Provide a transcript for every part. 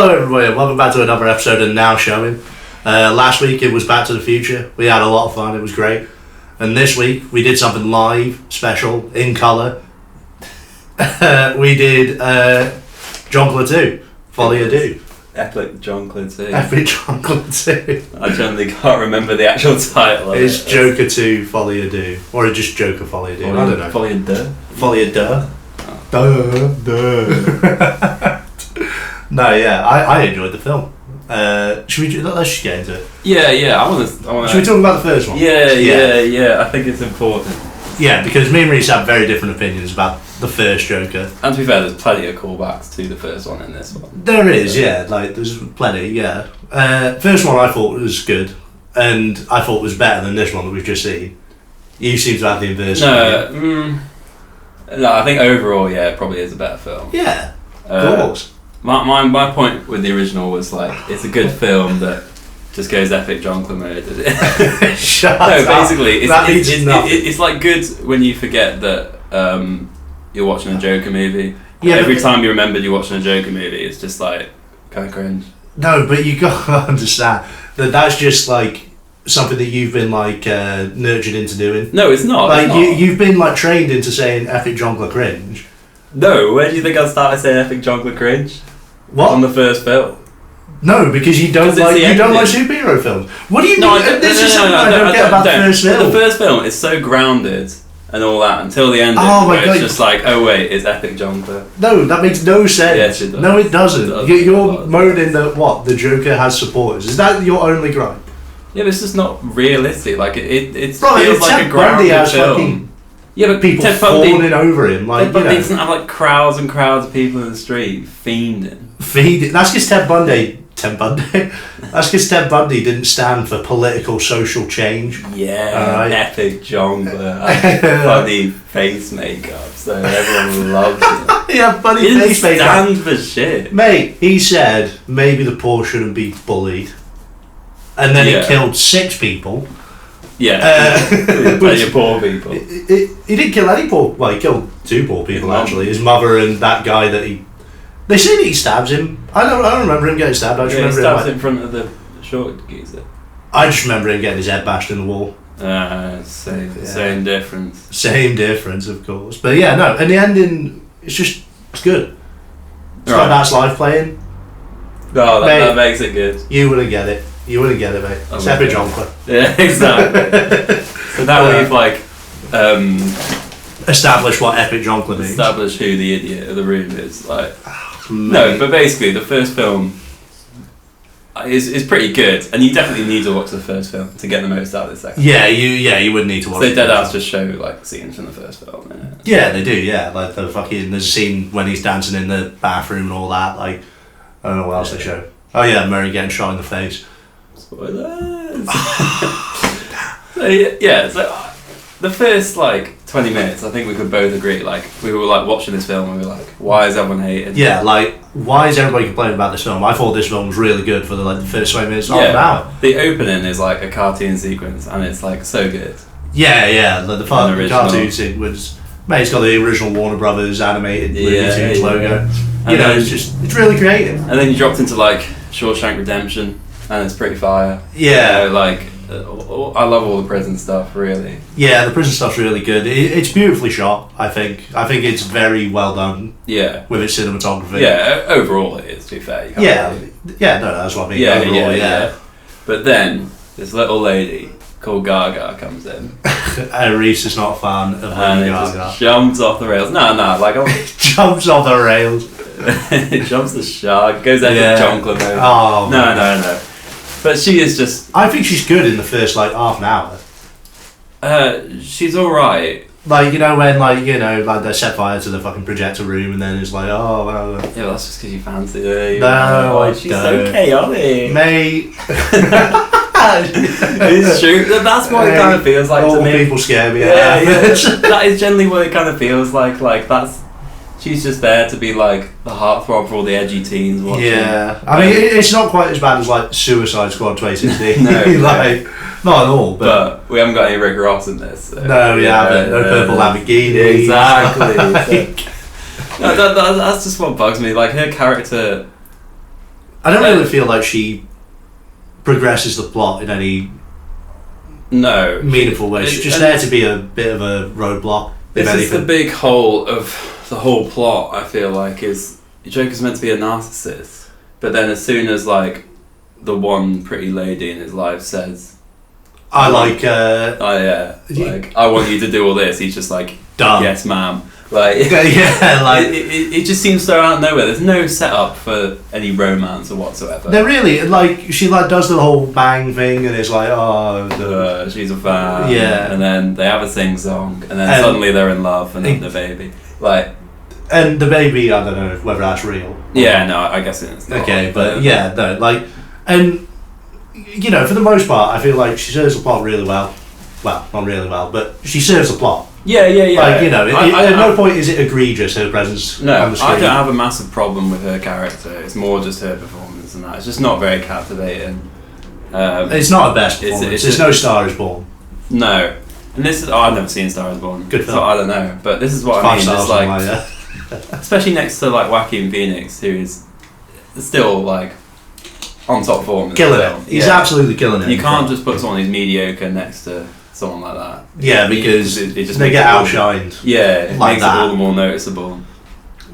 Hello everybody, welcome back to another episode of Now Showing. Last week it was Back to the Future. We had a lot of fun, it was great. And this week we did something live, special, in colour. We did Jonkler 2, Folie, Deux. Epic Jonkler 2. Epic Jonkler 2. I generally can't remember the actual title of It's it. Joker 2, Folie, Deux. Or just Joker, Folie, Deux. I don't know. Folie, Deux. Folie, Deux. Duh. No, yeah, I enjoyed the film. Let's just get into it. Yeah. I want to. Should we talk about the first one? Yeah. I think it's important. Yeah, because me and Reese have very different opinions about the first Joker. And to be fair, there's plenty of callbacks to the first one in this one. There is, yeah. Like, there's plenty, yeah. First one I thought was good, and I thought was better than this one that we've just seen. You seem to have the inverse. No, I think overall, yeah, it probably is a better film. Yeah, of course. My point with the original was like, it's a good film that just goes epic Jonkler mode. Shut No, up. basically, It's it's like good when you forget that you're watching a Joker movie. Yeah, Every time you remember you're watching a Joker movie, it's just like kind of cringe. No, but you gotta understand that that's just like something that you've been like nurtured into doing. No, it's not. Like it's not. you've been like trained into saying epic Jonkler cringe. No, where do you think I started saying epic Jonkler cringe? What? On the first film. No, because you don't like superhero films. What do you mean? This is something I don't get about the first film. The first film is so grounded and all that until the end. Oh my God. It's just like, oh wait, it's epic Jonkler. No, that makes no sense. Yes, it does. No, it doesn't. It does. You're moaning that the Joker has supporters. Is that your only gripe? Yeah, but it's just not realistic. Like it feels Right, like Ted a grounded Bundy has film. fucking Yeah, but people Ted Bundy, falling over him. Like, Ted Bundy doesn't have like crowds and crowds of people in the street fiending. That's because Ted Bundy. That's because Ted Bundy didn't stand for political social change. Yeah, epic Jonkler, funny face makeup, so everyone loves it. Yeah, funny He didn't face makeup. stand for shit. Mate, he said maybe the poor shouldn't be bullied, and then he killed 6 people. Yeah, plenty of poor people. He didn't kill any poor. Well, he killed 2 poor people actually. His mother and that guy that he. They say that he stabs him. I don't remember him getting stabbed. I just remember he stabs him in front of the short geezer. I just remember him getting his head bashed in the wall. Same difference. Same difference, of course. But yeah, no. And the ending, it's good. It's Right. like that's live playing. Oh, Mate, that makes it good. You wouldn't get it. Mate. It's epic Jonkler. Yeah, exactly. So now we've like Establish what epic Jonkler means. establish who the idiot of the room is. Like, no, but basically the first film is pretty good, and you definitely need to watch the first film to get the most out of the second. Yeah, you would need to watch. So Deadass just show like scenes from the first film. Yeah, they do. Yeah, like there's a scene when he's dancing in the bathroom and all that. Like, I don't know what else they show. Oh yeah, Murray getting shot in the face. Spoilers. So the first like 20 minutes, I think we could both agree. Like we were like watching this film, and we were like, "Why is everyone hating?" Yeah, like why is everybody complaining about this film? I thought this film was really good for the first 20 minutes. All about the opening is like a cartoon sequence, and it's like so good. Yeah, the cartoon sequence. Mate, it's got the original Warner Brothers animated Looney Tunes logo. It's really creative. And then you dropped into like Shawshank Redemption, and it's pretty fire. Yeah, I love all the prison stuff, really. Yeah, the prison stuff's really good. It's beautifully shot. I think it's very well done. Yeah, with its cinematography. Yeah, overall it is. To be fair, you can't no, that's what I mean. Yeah. But then this little lady called Gaga comes in. Reese is not a fan of Lady Gaga. Just jumps off the rails. No, like jumps off the rails. It jumps the shark. Goes out to Jonkler mode. Oh no. But she is just. I think she's good in the first like half an hour. She's all right. Like when they set fire to the fucking projector room, and then it's like, oh well. Yeah, well, that's just because you fancy her. No, she's so chaotic, mate. It's true. That's what it kind of feels like to me. People scare me. Yeah. That is generally what it kind of feels like. Like that's. She's just there to be like the heartthrob for all the edgy teens watching. Yeah, I mean it's not quite as bad as like Suicide Squad 2016. Not at all. But we haven't got any Rick Ross in this. So no, we haven't. No purple Lamborghini. Exactly. No, that's just what bugs me. Like her character, I don't really feel like she progresses the plot in any meaningful way. She's just there to be a bit of a roadblock. This is the big hole of the whole plot, I feel like, is Joker's meant to be a narcissist, but then as soon as like the one pretty lady in his life says, I want you to do all this, he's just like, done. Yes, ma'am. Like, yeah, like it just seems so out of nowhere. There's no setup for any romance or whatsoever. They're really like she like does the whole bang thing, and it's like, she's a fan. Yeah, and then they have a sing song, and then suddenly they're in love and have the baby. Like, and the baby, I don't know whether that's real. Yeah, no, I guess it's not. Okay, but yeah, no, like, and you know, for the most part, I feel like she serves the plot really well. Well, not really well, but she serves the plot. Yeah. Like, you know, at no point is it egregious, her presence on the screen. I don't have a massive problem with her character. It's more just her performance and that. It's just not very captivating. It's not a best performance. There's no Star is Born. No. And this is... I've never seen Star is Born. Good film. So I don't know. But this is what I mean. It's like, especially next to, like, Joaquin Phoenix, who is still, like, on top form. Killing it. He's absolutely killing it. You can't just put someone who's mediocre next to someone like that. Yeah, because it just they get outshined. Yeah, it makes it all the more noticeable.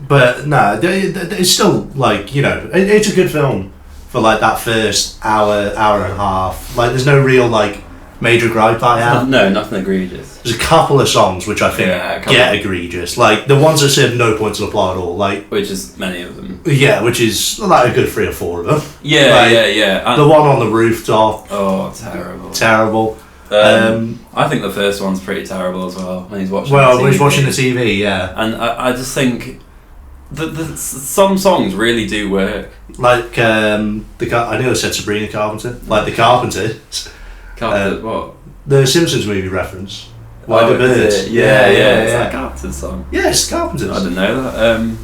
But no, it's still like, you know, it's a good film for like that first hour and a half. Like, there's no real like major gripe I have. No, nothing egregious. There's a couple of songs which I think get egregious. Like the ones that serve no point to the plot at all. Like, which is many of them. Yeah, which is like a good 3 or 4 of them. Yeah, like, yeah. The one on the rooftop. Oh, terrible. Terrible. I think the first one's pretty terrible as well when he's watching. When he's watching the TV, yeah. And I just think some songs really do work. Like I nearly said Sabrina Carpenter. Like the Carpenters. Carpenter, what? The Simpsons movie reference. Like the Birds. Yeah. It's that Carpenter's song. Yeah, it's Carpenters. I didn't know that.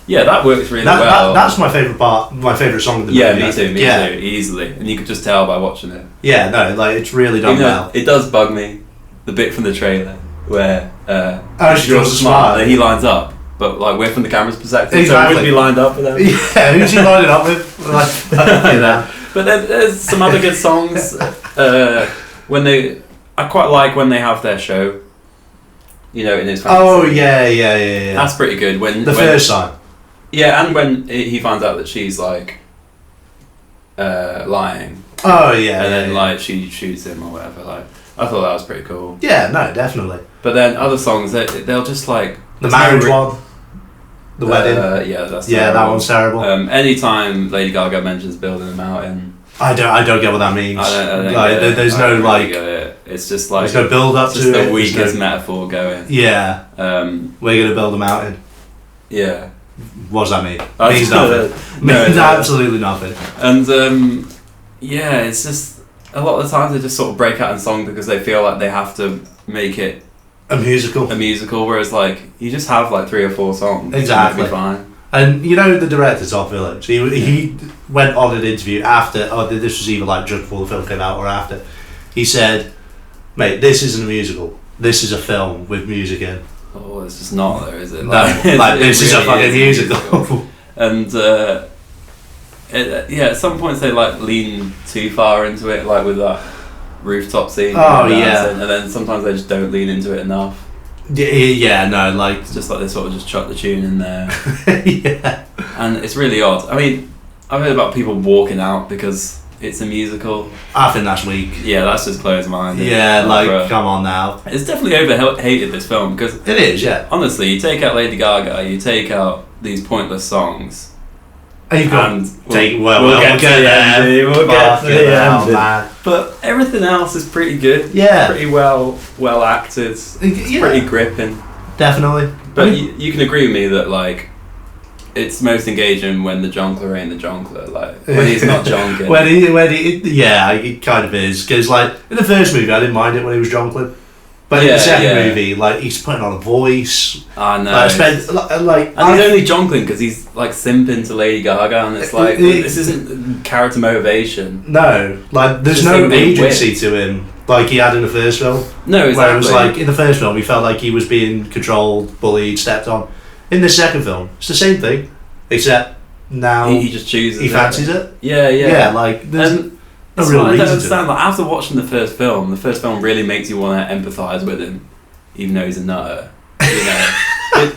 Yeah, that works really well. That's my favourite part. My favourite song of the movie. Yeah, me too, easily. And you could just tell by watching it. Yeah, no, like it's really done well. It does bug me, the bit from the trailer where she draws a smile and he lines up, but like we're from the camera's perspective, exactly. So it wouldn't be lined up with them. Yeah, who's he lining up with? Like, But there's some other good songs. I quite like when they have their show. You know, in his fantasy. Oh yeah. That's pretty good. When first time. Yeah, and when he finds out that she's like lying. Oh yeah. And then like she shoots him or whatever. Like, I thought that was pretty cool. Yeah, no, definitely. But then other songs, they'll just like the marriage one, the wedding. Yeah, that's terrible. That one's terrible. Anytime Lady Gaga mentions building a mountain, I don't get what that means. I don't like, there's no really like. Get it. It's just like there's no build up to it. It's just the weakest metaphor going. Yeah. We're gonna build a mountain. Yeah. What does that mean? Means nothing. Means absolutely nothing. And yeah, it's just a lot of the times they just sort of break out in song because they feel like they have to make it a musical. Whereas like you just have like 3 or 4 songs. Exactly. And it'll be fine. And you know the director Todd Phillips. He went on an interview after. This was either like just before the film came out or after. He said, "Mate, this isn't a musical. This is a film with music in." Oh, it's just not there, is it? Like, this is a fucking musical. And at some points they like lean too far into it, like with that rooftop scene. Oh yeah. And then sometimes they just don't lean into it enough. Yeah, no, like it's just like they sort of just chuck the tune in there. Yeah. And it's really odd. I mean, I've heard about people walking out because it's a musical. I think that's weak. Yeah, that's just closed-minded. Yeah, like come on now. It's definitely over-hated, this film, because it is. Yeah. Honestly, you take out Lady Gaga, you take out these pointless songs. We'll get to the end. Man. But everything else is pretty good. Yeah. Pretty well acted. It's pretty gripping. Definitely. But you can agree with me that like it's most engaging when the Jonkler ain't the Jonkler. Like when he's not jonking. when he it kind of is, because like in the first movie I didn't mind it when he was jonkling. But in the second movie, like he's putting on a voice. I know. And he's only jonkling because he's like simping to Lady Gaga, and it's like this isn't character motivation. No, like there's no agency to him like he had in the first film. No, exactly. Where it was like in the first film, he felt like he was being controlled, bullied, stepped on. In the second film, it's the same thing, except now he just chooses. he fancies it. Yeah. Yeah, like there's no That's real what I reason don't to. understand. Like, after watching the first film really makes you want to empathise with him, even though he's a nutter. You know,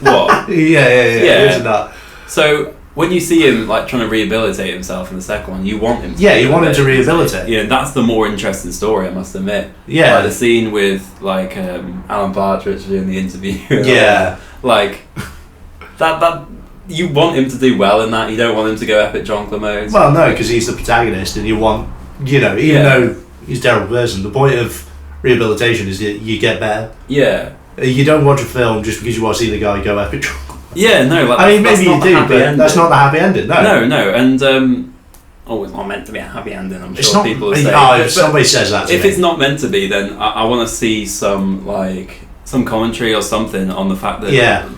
what? Yeah. Isn't that? So when you see him like trying to rehabilitate himself in the second one, you want him. Yeah, you want him to rehabilitate. Yeah, and that's the more interesting story, I must admit. Yeah, like the scene with like Alan Partridge doing the interview. Yeah, like that. You want him to do well in that. You don't want him to go epic Jonkler mode. Well, no, because he's the protagonist, and you want, even though he's a terrible person, the point of rehabilitation is that you get better. Yeah. You don't watch a film just because you want to see the guy go epic Jonkler. Yeah, no. Like, I mean, maybe you do, but that's not the happy ending. No, and it's not meant to be a happy ending. I'm sure people will say. Oh, if somebody says that to if me. it's not meant to be, then I want to see some commentary or something on the fact that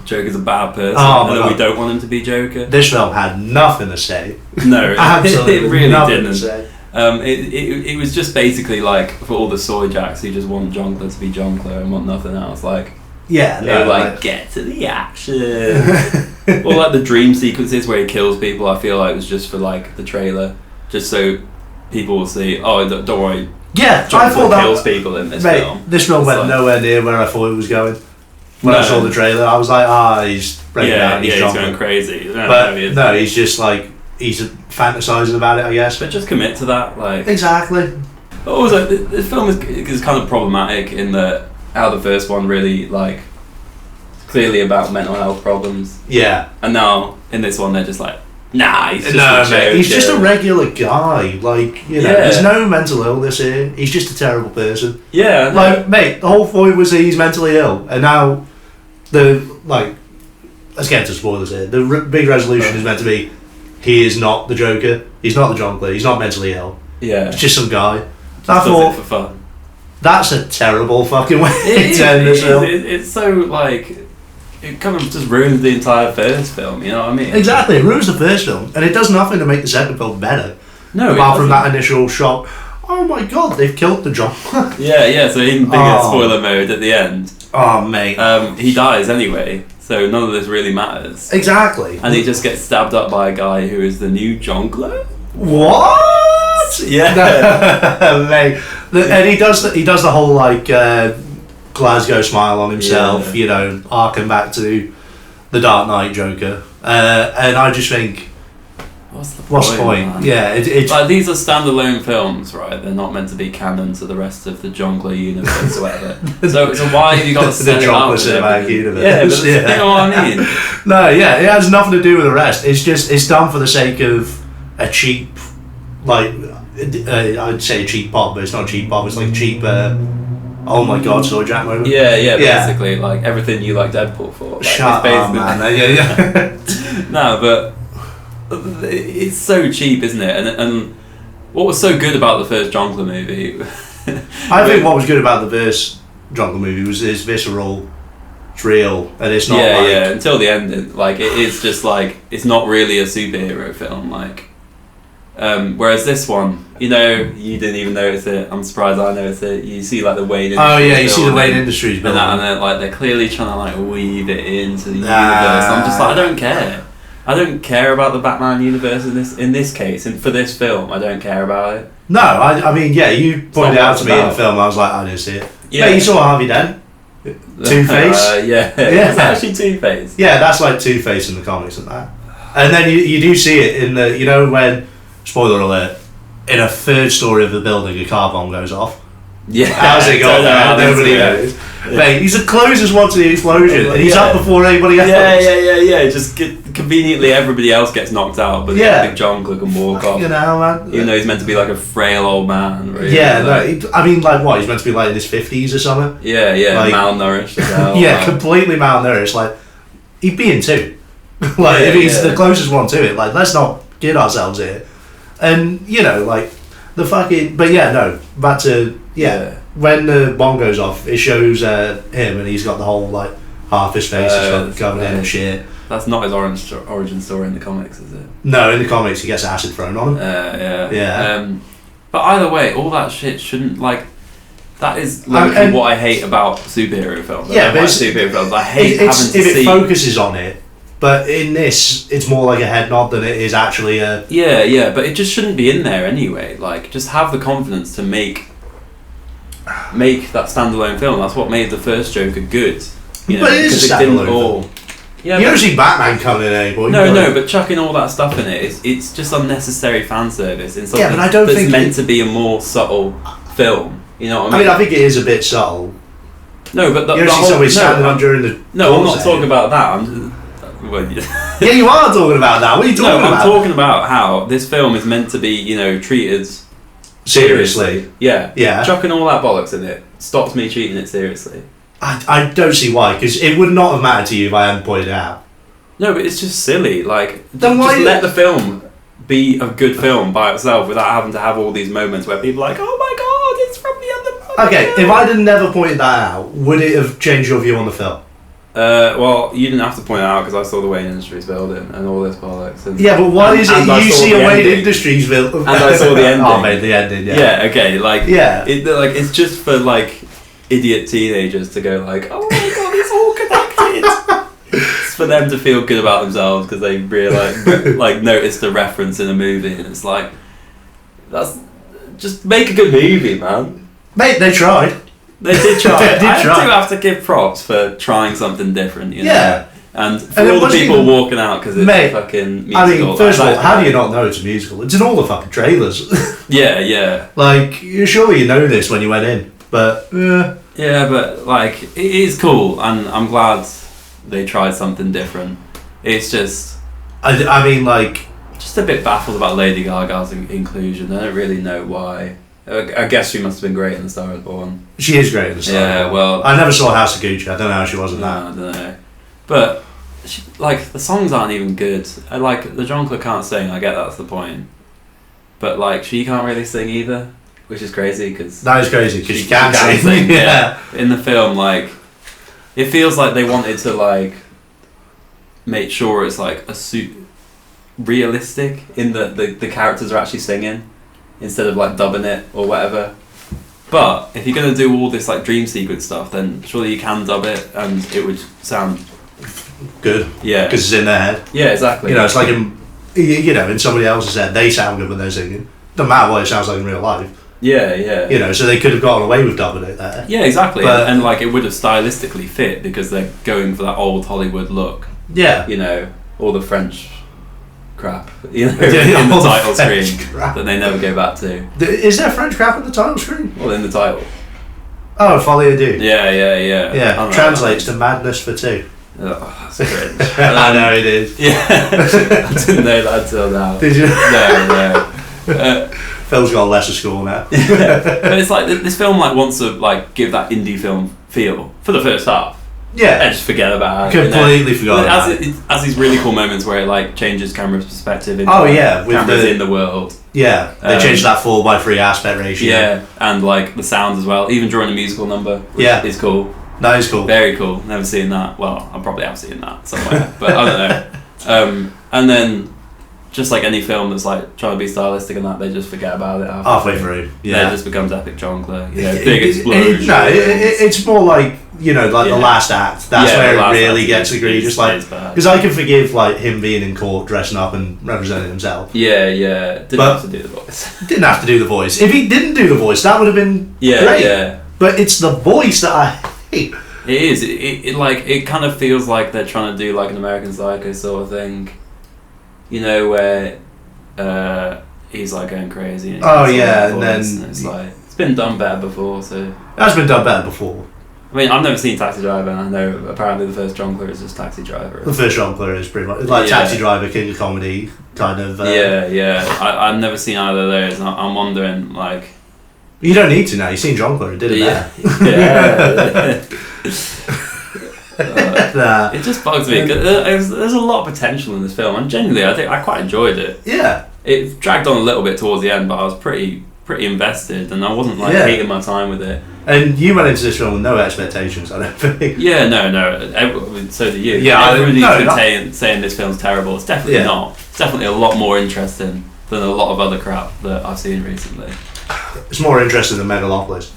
Joker's a bad person and that we don't want him to be Joker. This film had nothing to say. No, absolutely, it really nothing didn't. To say. It was just basically like for all the soy jacks who just want Jonkler to be Jonkler and want nothing else. Like. Yeah, no, get to the action. Or like the dream sequences where he kills people, I feel like it was just for like the trailer, just so people will see. Oh, don't worry. Yeah, Jonkler I thought that kills people in this film. This film went nowhere near where I thought it was going. When I saw the trailer, I was like, he's breaking out. He's going crazy. But no, he's just like he's fantasizing about it, I guess. But just commit to that, like exactly. Also, the film is kind of problematic in that. How the first one really clearly about mental health problems. Yeah. And now in this one they're just like, nah, he's just he's just a regular guy. There's no mental illness here. He's just a terrible person. Yeah. Mate, the whole point was that he's mentally ill, and now let's get into spoilers here. The big resolution is meant to be he is not the Joker. He's not the Jonkler. He's not mentally ill. Yeah. It's just some guy. Just does it for fun. That's a terrible fucking way to end this film. It's so it kind of just ruins the entire first film, you know what I mean? Exactly, it ruins the first film, and it does nothing to make the second film better. No, apart from that initial shock. Oh my god, they've killed the Jonkler. Yeah, so even bigger spoiler mode at the end. Oh mate. He dies anyway, so none of this really matters. Exactly. And he just gets stabbed up by a guy who is the new Jonkler? What? Yeah. Mate. And he does the whole Glasgow smile on himself, harking back to the Dark Knight Joker. And I just think, what's the point? Man? Yeah, it's these are standalone films, right? They're not meant to be canon to the rest of the Jonkler universe or whatever. so why have you got to set the it Jonkler up cinematic universe? Yeah, but you know what I mean? No, yeah, it has nothing to do with the rest. It's done for the sake of a cheap, I'd say a cheap pop, but it's not a cheap pop. It's like cheap. Oh my god, Soy Jack moment. Yeah, basically like everything you like Deadpool for. Shut up, man. Yeah. No, but it's so cheap, isn't it? And what was so good about the first Jonkler movie? I think what was good about the first Jonkler movie was it's visceral, it's real, and it's not until the end. It is just it's not really a superhero film, whereas this one, you didn't even notice it. I'm surprised I noticed it. You see the Wayne Industries. Oh yeah, you see the Wayne Industries building. And they're clearly trying to weave it into the universe. I'm just I don't care. I don't care about the Batman universe in this case, and for this film, I don't care about it. No, I mean, you pointed it out to me in the film. I was like, I didn't see it. Yeah, you saw Harvey Dent, Two-Face. It's actually Two-Face. Yeah, that's like Two-Face in the comics and that. And then you do see it in the when. Spoiler alert, in a third story of the building a car bomb goes off. Yeah. How's it going? Nobody knows. Mate, he's the closest one to the explosion and he's up before anybody else. Yeah. Just conveniently everybody else gets knocked out, but the big Jonkler can walk off. Man. Even though he's meant to be a frail old man. Really. Yeah, I mean what, he's meant to be in his 50s or something? Yeah, malnourished as well. Yeah, completely malnourished. He'd be in two. If he's the closest one to it, let's not kid ourselves here. And the fucking, but back to when the bomb goes off, it shows him and he's got the whole half his face is covered in and shit. That's not his origin story in the comics, is it? No, in the comics he gets acid thrown on him. Yeah. But either way, all that shit shouldn't that is what I hate about superhero films. Yeah, but superhero films. I hate having to see. If it focuses on it, But in this, it's more like a head nod than it is actually a... Yeah, but it just shouldn't be in there anyway. Like, just have the confidence to make that standalone film. That's what made the first Joker good. You know, but it is a standalone film. Yeah, you don't see Batman coming in anymore. No, but chucking all that stuff in it's just unnecessary fan service in something but I don't that's think meant to be a more subtle film. You know what I mean? I mean, I think it is a bit subtle. No, but you don't see somebody standing up during the... No, I'm not talking about that. Yeah, you are talking about that. What are you talking about? No, I'm talking about how this film is meant to be, you know, treated seriously. Yeah. Chucking all that bollocks in it stops me treating it seriously. I don't see why, because it would not have mattered to you if I hadn't pointed it out. No, but it's just silly. Like, then just let the film be a good film by itself without having to have all these moments where people are like, oh my god, it's from the other... Okay, if I'd have never pointed that out, would it have changed your view on the film? Well, you didn't have to point it out because I saw the Wayne Industries building and all this bollocks. And, yeah, but why is it you see a Wayne Industries building? And I saw the ending. Oh, mate, the ending, yeah. Yeah, okay, like... Yeah. It's just for, like, idiot teenagers to go like, oh my god, it's all connected. It's for them to feel good about themselves because they like noticed a reference in a movie, and it's like, that's just make a good movie, man. Mate, they tried. They did try. I do have to give props for trying something different, you know. Yeah. And for all the people walking out because it's a fucking musical. I mean, first of all, how do you not know it's a musical? It's in all the fucking trailers. Yeah. Like, surely you know this when you went in, but... Yeah, but, like, it is cool, and I'm glad they tried something different. It's just... I mean, like... Just a bit baffled about Lady Gaga's inclusion. I don't really know why. I guess she must have been great in The Star Is Born. She is great in The Star Is Born. Yeah, well... I never saw House of Gucci. I don't know how she was in that. I don't know. But, the songs aren't even good. The Jonkler can't sing, I get that's the point. But, she can't really sing either. Which is crazy because... That is crazy because she can sing. Yeah. In the film, it feels like they wanted to, make sure it's, realistic in that the characters are actually singing instead of, dubbing it or whatever. But if you're going to do all this, dream sequence stuff, then surely you can dub it and it would sound... good. Yeah. Because it's in their head. Yeah, exactly. You know, it's like in somebody else's head, they sound good when they're singing. Doesn't matter what it sounds like in real life. Yeah. You know, so they could have gotten away with dubbing it there. Yeah, exactly. But, and it would have stylistically fit because they're going for that old Hollywood look. Yeah. You know, all the French crap, in the title screen that they never go back to. Is there French crap in the title screen? Well, in the title. Oh, Folie, Deux. Yeah. Yeah, translates to madness for two. Oh, that's cringe. I know it is. Yeah. I didn't know that until now. Did you? No. Phil's got a lesser school now. But it's this film wants to give that indie film feel for the first half. Yeah. And just forget about it. Completely forgot about it. It has these really cool moments where it changes camera's perspective into with cameras in the world. Yeah. They changed that 4:3 aspect ratio. Yeah, and the sounds as well, even during a musical number, which is cool. That is cool. Very cool. Never seen that. Well, I probably have seen that somewhere, but I don't know. And then just any film that's trying to be stylistic and that, they just forget about it halfway through. Yeah, it just becomes epic Jonkler. Big explosion. It's more the last act. That's where it really gets egregious. Because I can forgive him being in court, dressing up and representing himself. Yeah. Didn't have to do the voice. Didn't have to do the voice. If he didn't do the voice, that would have been great. Yeah. But it's the voice that I hate. It is. It kind of feels like they're trying to do an American Psycho sort of thing. You know, where he's going crazy. And and then it's been done better before. So it has been done better before. I mean, I've never seen Taxi Driver, and I know apparently the first Jonkler is just Taxi Driver. The first Jonkler is pretty much Taxi Driver, King of Comedy, kind of. I've never sing either of those. And I'm wondering You don't need to now. You've seen Jonkler. It did it there. It just bugs me. There's a lot of potential in this film, and genuinely, I think I quite enjoyed it. Yeah. It dragged on a little bit towards the end, but I was pretty invested, and I wasn't hating my time with it. And you went into this film with no expectations, I don't think. Yeah, no. So did you. Yeah, everybody's been saying this film's terrible. It's definitely not. It's definitely a lot more interesting than a lot of other crap that I've seen recently. It's more interesting than Megalopolis.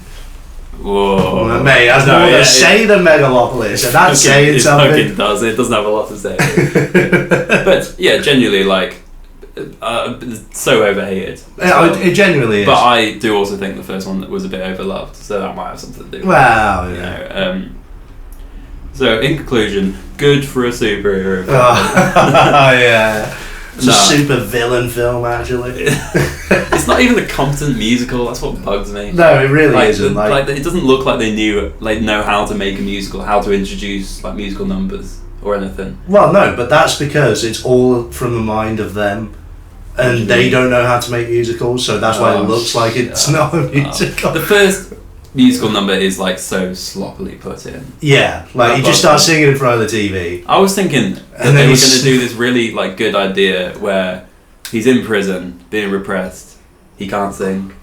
Whoa. Mate, that's more to say than Megalopolis, and that's saying something. It does. It doesn't have a lot to say. But yeah, genuinely, like, so overhated. It genuinely is. But I do also think the first one was a bit overloved, so that might have something to do with it. Well, yeah. So, in conclusion, good for a superhero film. Oh, yeah. It's a super villain film, actually. It's not even a competent musical. That's what bugs me. No, it really isn't. It doesn't look like they know how to make a musical, how to introduce like musical numbers or anything. Well, no, but that's because it's all from the mind of them, and they don't know how to make musicals, so that's why it looks like it's not a musical. The first musical number is like so sloppily put in. Yeah, like you just start singing in front of the TV. I was thinking that they were going to do this really like good idea where he's in prison being repressed, he can't sing,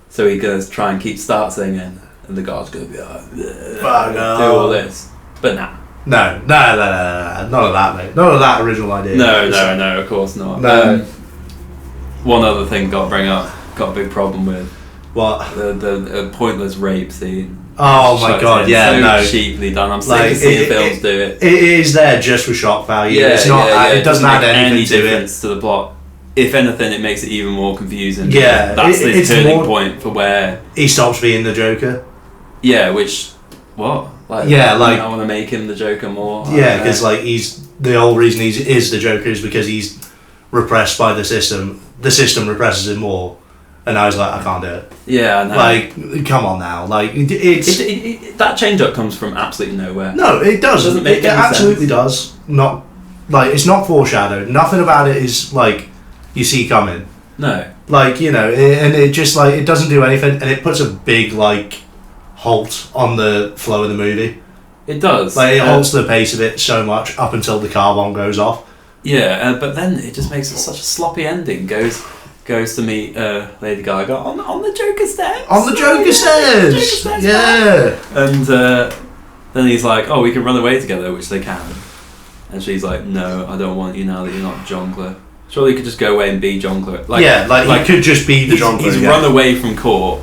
so he's going to try and start singing, and the god's going to be like, do all this, but nah. No, none of that, mate. None of that original idea. No, of course not. No. One other thing got a big problem with. What? The pointless rape scene. Oh my god, yeah, so no. cheaply done. I'm sick of seeing films do it. It is there just for shock value. Yeah, it's not. It doesn't add anything any to difference to the plot. If anything, it makes it even more confusing. Yeah, that's the it's turning point for where he stops being the Joker. Yeah, which what? Like, yeah, like I want to make him the Joker more. Yeah, because like he's the whole reason he is the Joker is because he's repressed by the system. The system represses him more. And I was like, I can't do it. Yeah, I know. Like, come on now. Like, it's... that change-up comes from absolutely nowhere. No, it doesn't. It doesn't make any absolutely sense. Does. Not... Like, it's not foreshadowed. Nothing about it is, like, you see coming. No. Like, you know, and it just, like, it doesn't do anything. And it puts a big, like, halt on the flow of the movie. It does. Like, it halts the pace of it so much up until the car bomb goes off. Yeah, but then it just makes it such a sloppy ending. Goes to meet Lady Gaga on the Joker steps. On the Joker steps! Yeah! And then he's like, oh, we can run away together, which they can. And she's like, no, I don't want you now that you're not Jonkler. Surely you could just go away and be Jonkler. Like, yeah, like he could just be the Jonkler. He's run away from court,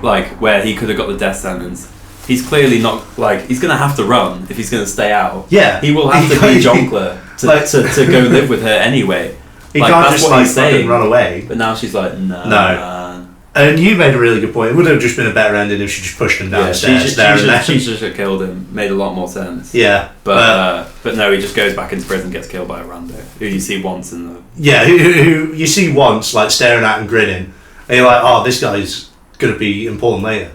like, where he could have got the death sentence. He's clearly not, like, he's going to have to run if he's going to stay out. Yeah. He will have to be Jonkler to go live with her anyway. He can't just like fucking run away. But now she's like, no. And you made a really good point. It would have just been a better ending if she just pushed him downstairs. She should have killed him. Made a lot more sense. Yeah. But no, he just goes back into prison, gets killed by a rando, who you see once in the... Yeah, who you see once, like, staring at and grinning. And you're like, oh, this guy's going to be important later.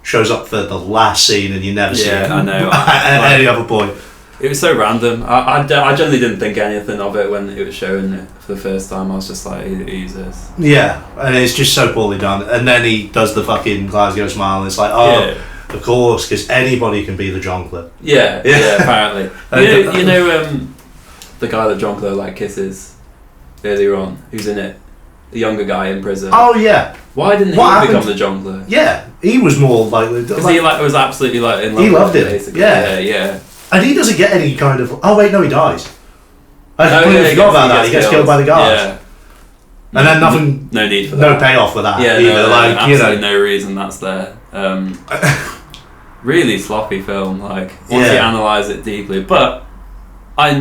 Shows up for the last scene and you never see him. Yeah, I know. At any other point. It was so random. I generally didn't think anything of it when it was shown for the first time. I was just like, who's this? Yeah, and it's just so poorly done. And then he does the fucking Glasgow smile and it's like, oh, yeah. Of course, because anybody can be the Jonkler. Yeah, apparently. you know the guy that Jonkler like kisses earlier on, who's in it? The younger guy in prison. Oh, yeah. Why didn't he become the Jonkler? Yeah, he was more likely... Because he was absolutely like in love with him. He loved it, basically. yeah. And he doesn't get any kind of... Oh, wait, no, he dies. I completely forgot about that. He gets killed by the guards. Yeah. And then nothing... No need for that. No payoff for that. Yeah, either. Absolutely no reason that's there. Really sloppy film, like, once you analyse it deeply. But, I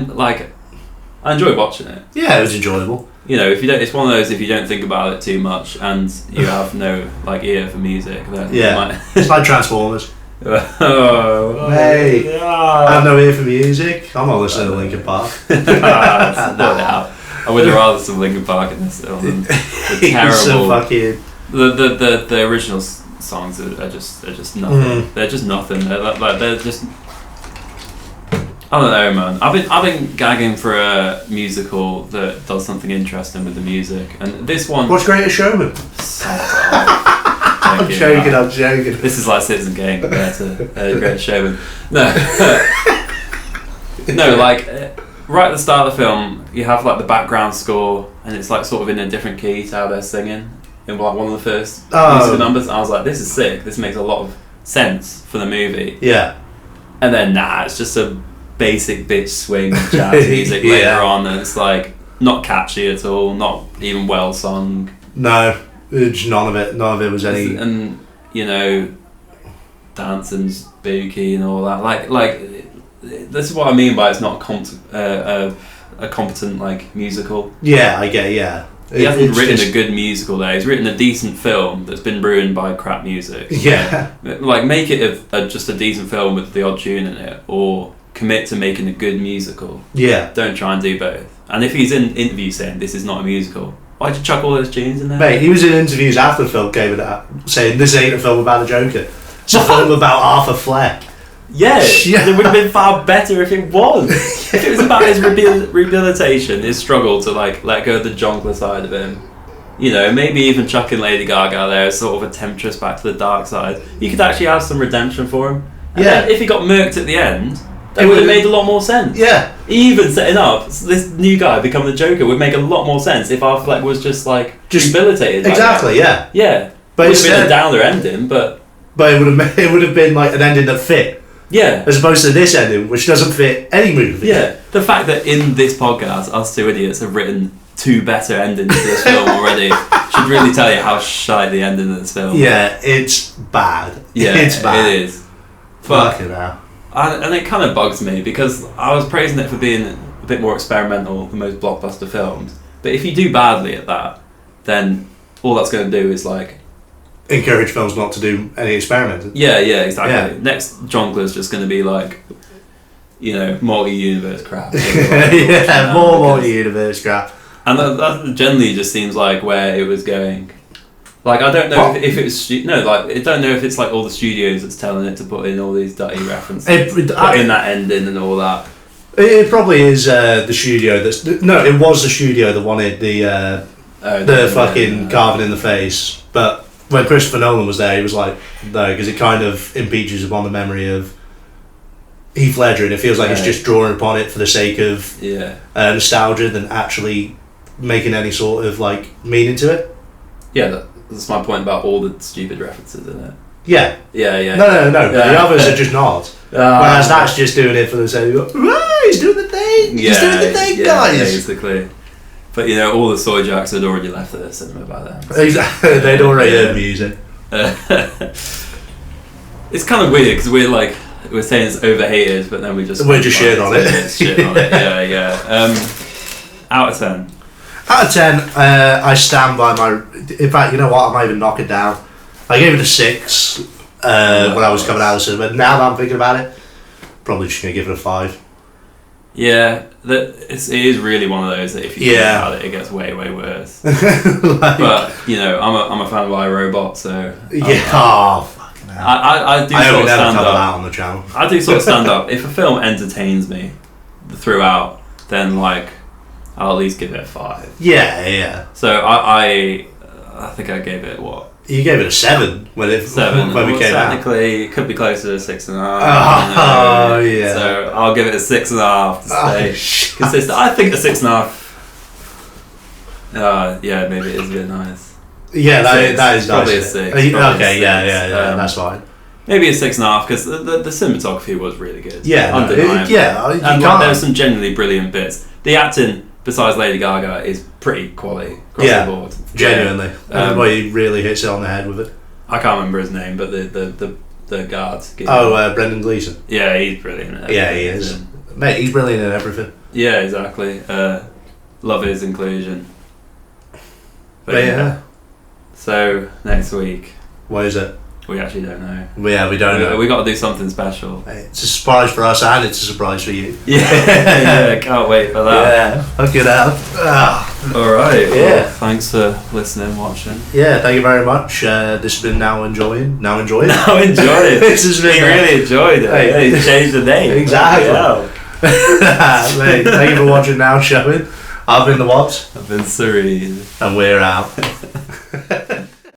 enjoy watching it. Yeah, it was enjoyable. You know, it's one of those, if you don't think about it too much and you have no, like, ear for music, then it's like Transformers. Oh, hey, I have no ear for music. I'm not listening to Linkin Park. I would have rather some Linkin Park in this film than the terrible. So fucking... The original songs are just nothing. They're just nothing. They're just. I don't know, man. I've been gagging for a musical that does something interesting with the music, and this one. What's Greatest Showman? I'm joking. This is like Citizen Kane compared to Greatest Showman. No, no, like right at the start of the film, you have like the background score, and it's like sort of in a different key to how they're singing in like one of the first musical numbers. And I was like, this is sick. This makes a lot of sense for the movie. Yeah. And then it's just a basic bitch swing jazz music later on, and it's like not catchy at all, not even well sung. No, none of it was any. And you know, dancing, spooky, and all that. Like this is what I mean by it's not a competent like musical. Yeah, I get. Yeah. He hasn't written a good musical there. He's written a decent film that's been ruined by crap music. Yeah. Like, make it just a decent film with the odd tune in it, or commit to making a good musical. Yeah. Don't try and do both. And if he's in interviews saying this is not a musical, why'd you chuck all those tunes in there? Mate, he was in interviews after the film came out saying this ain't a film about the Joker. It's a film about Arthur Fleck. Yeah, it would have been far better if it was. If it was about his rehabilitation, his struggle to like let go of the Jonkler side of him. You know, maybe even chucking Lady Gaga there as sort of a temptress back to the dark side. You could actually have some redemption for him. And then if he got murked at the end, that would have made a lot more sense. Yeah. Even setting up this new guy becoming the Joker would make a lot more sense if Arthur Fleck was just rehabilitated. Exactly, yeah. Yeah. But it would have been a downer ending, but it would have been like an ending that fit. Yeah. As opposed to this ending, which doesn't fit any movie. Yeah. The fact that in this podcast, us two idiots have written 2 better endings to this film already should really tell you how shite the ending of this film. Yeah, it's bad. Yeah, it's bad. It is. But fucking hell. And it kind of bugs me because I was praising it for being a bit more experimental than most blockbuster films. But if you do badly at that, then all that's going to do is like encourage films not to do any experimenting. Yeah, exactly. Yeah. Next Jonkler's just going to be like, you know, multi-universe crap. Yeah, more multi-universe crap. And that generally just seems like where it was going. Like, I don't know if it's I don't know if it's like all the studios that's telling it to put in all these dirty references, put in that ending and all that. It probably is the studio that's it was the studio that wanted the fucking carving in the face, but when Christopher Nolan was there, he was like, no, because it kind of impeaches upon the memory of Heath Ledger, and it feels like it's just drawing upon it for the sake of nostalgia than actually making any sort of like meaning to it. Yeah, that's my point about all the stupid references in it. Yeah. Yeah. No. The others are just not. Whereas that's just doing it for the sake of, he's doing the thing. He's doing the thing, guys. Basically. But you know, all the soy jacks had already left the cinema by then. So, exactly, they'd already heard music. It's kind of weird because we're saying it's overhated, but then we're just shitting on it. Shit on it. Yeah. Out of 10. Out of 10, I stand by my. In fact, you know what? I might even knock it down. I gave it a 6 when I was coming out of the cinema. Now that I'm thinking about it, probably just gonna give it a 5. Yeah, it is really one of those that if you think about it gets way worse. But you know, I'm a fan of iRobot, so fucking hell. I do sort of stand up. That on the channel. I do sort of stand up. If a film entertains me throughout, then like I'll at least give it a 5. Yeah. So I think I gave it what? You gave it a 7 when we came out. Technically, it could be closer to 6.5. Oh yeah. So I'll give it a 6.5 to stay consistent. I think a 6.5. Yeah, maybe it is a bit nice. Yeah, that is probably nice. A 6. Okay, yeah, that's fine. Maybe a 6.5 because the cinematography was really good. Yeah, undeniably. And there were some genuinely brilliant bits. The acting, besides Lady Gaga, is pretty quality across the board. Genuinely. Everybody really hits it on the head with it. I can't remember his name, but the guard. Brendan Gleeson. Yeah, he's brilliant. Yeah, he is. Mate, he's brilliant in everything. Yeah, exactly. Love his inclusion. But yeah. So, next week. What is it? We actually don't know. Yeah, we don't know. We got to do something special. It's a surprise for us and it's a surprise for you. Yeah, can't wait for that. Yeah, fuck it out. Alright, well, thanks for listening, watching. Yeah, thank you very much. This has been Now Enjoying. Now enjoy it. This has been really enjoyed it. Hey, you changed the name. Exactly. Mate, thank you for watching Now Showing. I've been the Wobbs. I've been Serene. And we're out.